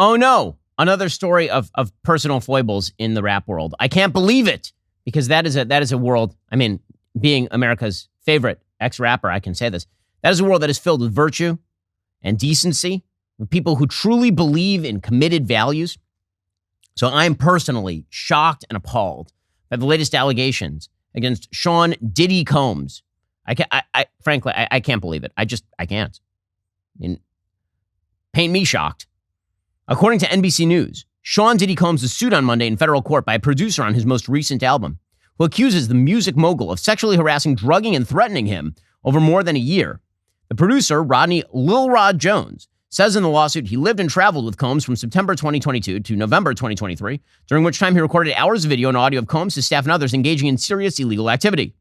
Oh no, another story of personal foibles in the rap world. I can't believe it, because that is a world, I mean, being America's favorite ex-rapper, I can say this. That is a world that is filled with virtue and decency, with people who truly believe in committed values. So I'm personally shocked and appalled by the latest allegations against Sean Diddy Combs. Frankly, I can't believe it. I can't. I mean, paint me shocked. According to NBC News, Sean Diddy Combs was sued on Monday in federal court by a producer on his most recent album, who accuses the music mogul of sexually harassing, drugging, and threatening him over more than a year. The producer, Rodney Lil Rod Jones, says in the lawsuit he lived and traveled with Combs from September 2022 to November 2023, during which time he recorded hours of video and audio of Combs, his staff, and others engaging in serious illegal activity.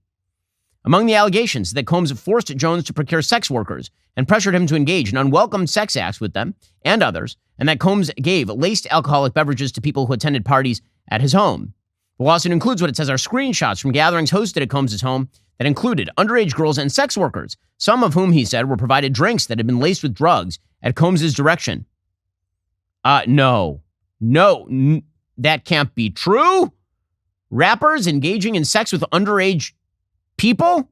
Among the allegations is that Combs forced Jones to procure sex workers and pressured him to engage in unwelcome sex acts with them and others, and that Combs gave laced alcoholic beverages to people who attended parties at his home. The lawsuit includes what it says are screenshots from gatherings hosted at Combs' home that included underage girls and sex workers, some of whom, he said, were provided drinks that had been laced with drugs at Combs' direction. No, that can't be true. Rappers engaging in sex with underage people?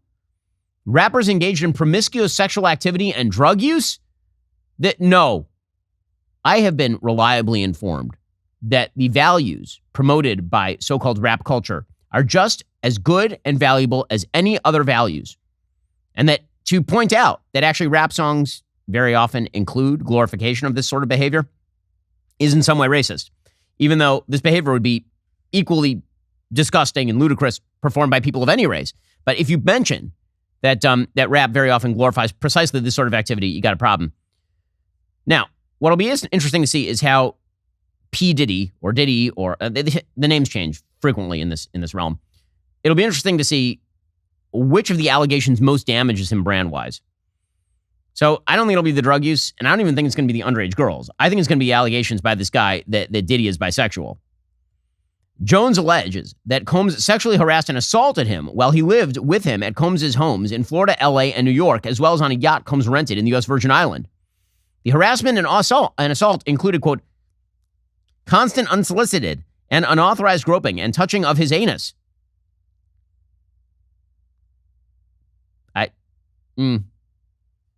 Rappers engaged in promiscuous sexual activity and drug use? No. I have been reliably informed that the values promoted by so-called rap culture are just as good and valuable as any other values. And that to point out that actually rap songs very often include glorification of this sort of behavior is in some way racist, even though this behavior would be equally disgusting and ludicrous performed by people of any race. But if you mention that that rap very often glorifies precisely this sort of activity, you got a problem. Now, what'll be interesting to see is how P. Diddy or Diddy or the names change frequently in this realm. It'll be interesting to see which of the allegations most damages him brand-wise. So I don't think it'll be the drug use, and I don't even think it's going to be the underage girls. I think it's going to be allegations by this guy that Diddy is bisexual. Jones alleges that Combs sexually harassed and assaulted him while he lived with him at Combs' homes in Florida, LA, and New York, as well as on a yacht Combs rented in the U.S. Virgin Island. The harassment and assault included, quote, constant unsolicited and unauthorized groping and touching of his anus.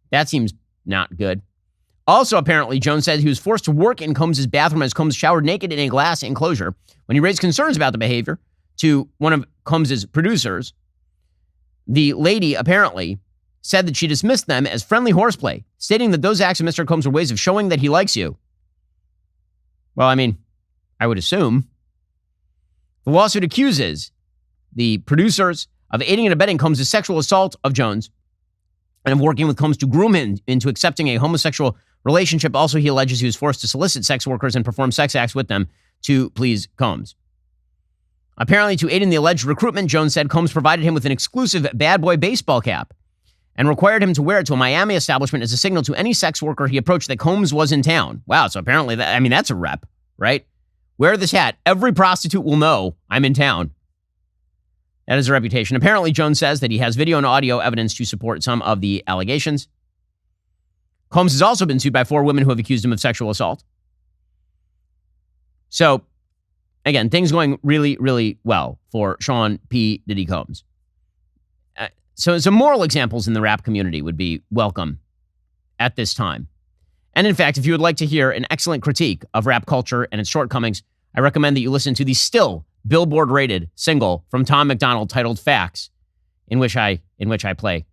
That seems not good. Also, apparently, Jones said he was forced to work in Combs' bathroom as Combs showered naked in a glass enclosure. When he raised concerns about the behavior to one of Combs' producers, the lady apparently said that she dismissed them as friendly horseplay, stating that those acts of Mr. Combs were ways of showing that he likes you. Well, I mean, I would assume. The lawsuit accuses the producers of aiding and abetting Combs' sexual assault of Jones and of working with Combs to groom him into accepting a homosexual relationship. Also, he alleges he was forced to solicit sex workers and perform sex acts with them to please Combs. Apparently, to aid in the alleged recruitment, Jones said Combs provided him with an exclusive bad boy baseball cap and required him to wear it to a Miami establishment as a signal to any sex worker he approached that Combs was in town. Wow, so apparently, that's a rep, right? Wear this hat. Every prostitute will know I'm in town. That is a reputation. Apparently, Jones says that he has video and audio evidence to support some of the allegations. Combs has also been sued by 4 women who have accused him of sexual assault. So, again, things going really, really well for Sean P. Diddy Combs. So some moral examples in the rap community would be welcome at this time. And in fact, if you would like to hear an excellent critique of rap culture and its shortcomings, I recommend that you listen to the still Billboard-rated single from Tom McDonald titled Facts, in which I play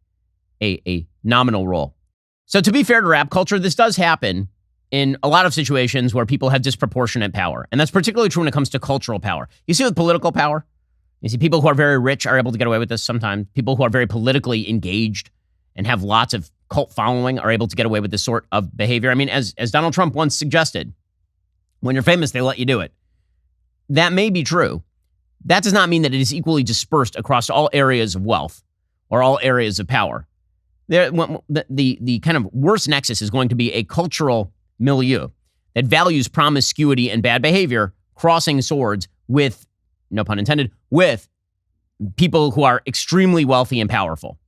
a nominal role. So to be fair to rap culture, this does happen in a lot of situations where people have disproportionate power. And that's particularly true when it comes to cultural power. You see with political power, you see people who are very rich are able to get away with this sometimes. People who are very politically engaged and have lots of cult following are able to get away with this sort of behavior. I mean, as Donald Trump once suggested, when you're famous, they let you do it. That may be true. That does not mean that it is equally dispersed across all areas of wealth or all areas of power. The kind of worst nexus is going to be a cultural milieu that values promiscuity and bad behavior, crossing swords with, no pun intended, with people who are extremely wealthy and powerful.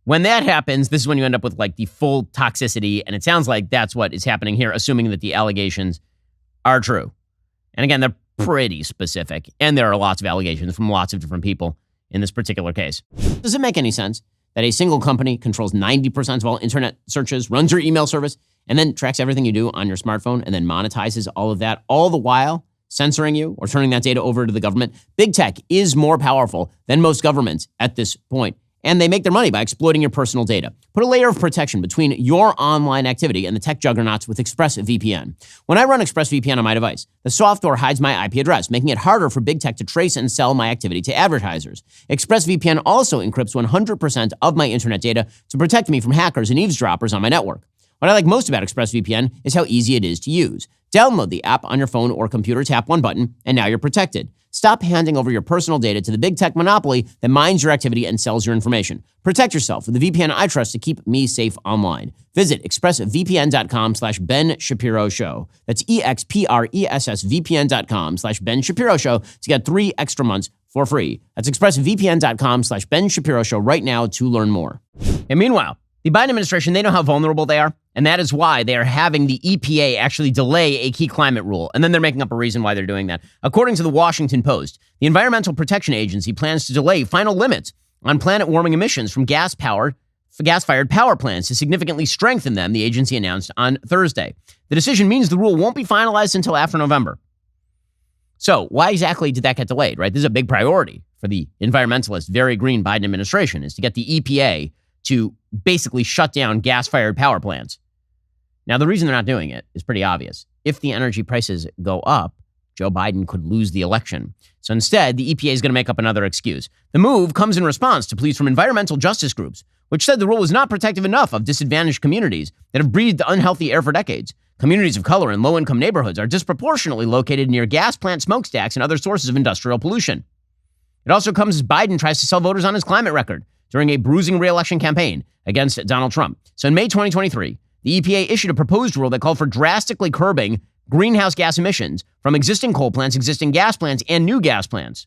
When that happens, this is when you end up with like the full toxicity, and it sounds like that's what is happening here, assuming that the allegations are true. And again, they're pretty specific. And there are lots of allegations from lots of different people in this particular case. Does it make any sense that a single company controls 90% of all internet searches, runs your email service, and then tracks everything you do on your smartphone and then monetizes all of that, all the while censoring you or turning that data over to the government? Big tech is more powerful than most governments at this point, and they make their money by exploiting your personal data. Put a layer of protection between your online activity and the tech juggernauts with ExpressVPN. When I run ExpressVPN on my device, the software hides my IP address, making it harder for big tech to trace and sell my activity to advertisers. ExpressVPN also encrypts 100% of my internet data to protect me from hackers and eavesdroppers on my network. What I like most about ExpressVPN is how easy it is to use. Download the app on your phone or computer, tap one button, and now you're protected. Stop handing over your personal data to the big tech monopoly that mines your activity and sells your information. Protect yourself with the VPN I trust to keep me safe online. Visit expressvpn.com/Ben Shapiro Show. That's EXPRESSVPN.com/Ben Shapiro Show to get 3 extra months for free. That's expressvpn.com/Ben Shapiro Show right now to learn more. And meanwhile, the Biden administration, they know how vulnerable they are, and that is why they are having the EPA actually delay a key climate rule, and then they're making up a reason why they're doing that. According to the Washington Post, the Environmental Protection Agency plans to delay final limits on planet-warming emissions from gas-fired power plants to significantly strengthen them, the agency announced on Thursday. The decision means the rule won't be finalized until after November. So why exactly did that get delayed, right? This is a big priority for the environmentalist, very green Biden administration, is to get the EPA to basically shut down gas-fired power plants. Now, the reason they're not doing it is pretty obvious. If the energy prices go up, Joe Biden could lose the election. So instead, the EPA is going to make up another excuse. The move comes in response to pleas from environmental justice groups, which said the rule was not protective enough of disadvantaged communities that have breathed unhealthy air for decades. Communities of color in low-income neighborhoods are disproportionately located near gas plant smokestacks and other sources of industrial pollution. It also comes as Biden tries to sell voters on his climate record during a bruising re-election campaign against Donald Trump. So in May 2023, the EPA issued a proposed rule that called for drastically curbing greenhouse gas emissions from existing coal plants, existing gas plants, and new gas plants.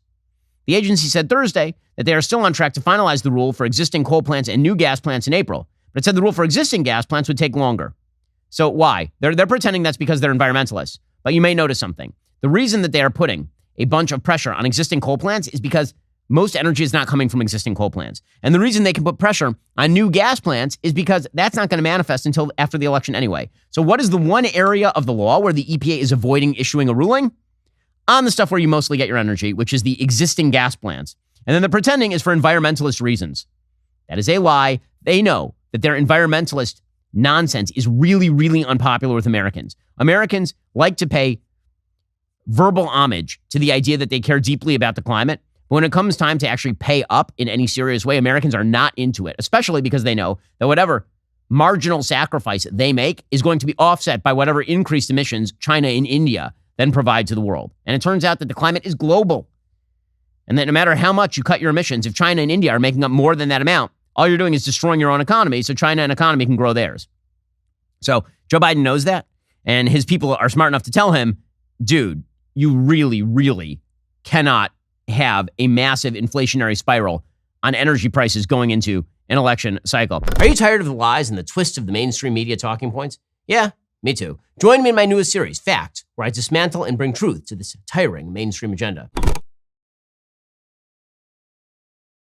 The agency said Thursday that they are still on track to finalize the rule for existing coal plants and new gas plants in April, but it said the rule for existing gas plants would take longer. So why? They're pretending that's because they're environmentalists, but you may notice something. The reason that they are putting a bunch of pressure on existing coal plants is because most energy is not coming from existing coal plants. And the reason they can put pressure on new gas plants is because that's not going to manifest until after the election anyway. So what is the one area of the law where the EPA is avoiding issuing a ruling? On the stuff where you mostly get your energy, which is the existing gas plants. And then the pretending is for environmentalist reasons. That is a lie. They know that their environmentalist nonsense is really, really unpopular with Americans. Americans like to pay verbal homage to the idea that they care deeply about the climate. But when it comes time to actually pay up in any serious way, Americans are not into it, especially because they know that whatever marginal sacrifice they make is going to be offset by whatever increased emissions China and India then provide to the world. And it turns out that the climate is global. And that no matter how much you cut your emissions, if China and India are making up more than that amount, all you're doing is destroying your own economy so China and economy can grow theirs. So Joe Biden knows that, and his people are smart enough to tell him, dude, you really, really cannot have a massive inflationary spiral on energy prices going into an election cycle. Are you tired of the lies and the twists of the mainstream media talking points? Yeah, me too. Join me in my newest series, Fact, where I dismantle and bring truth to this tiring mainstream agenda.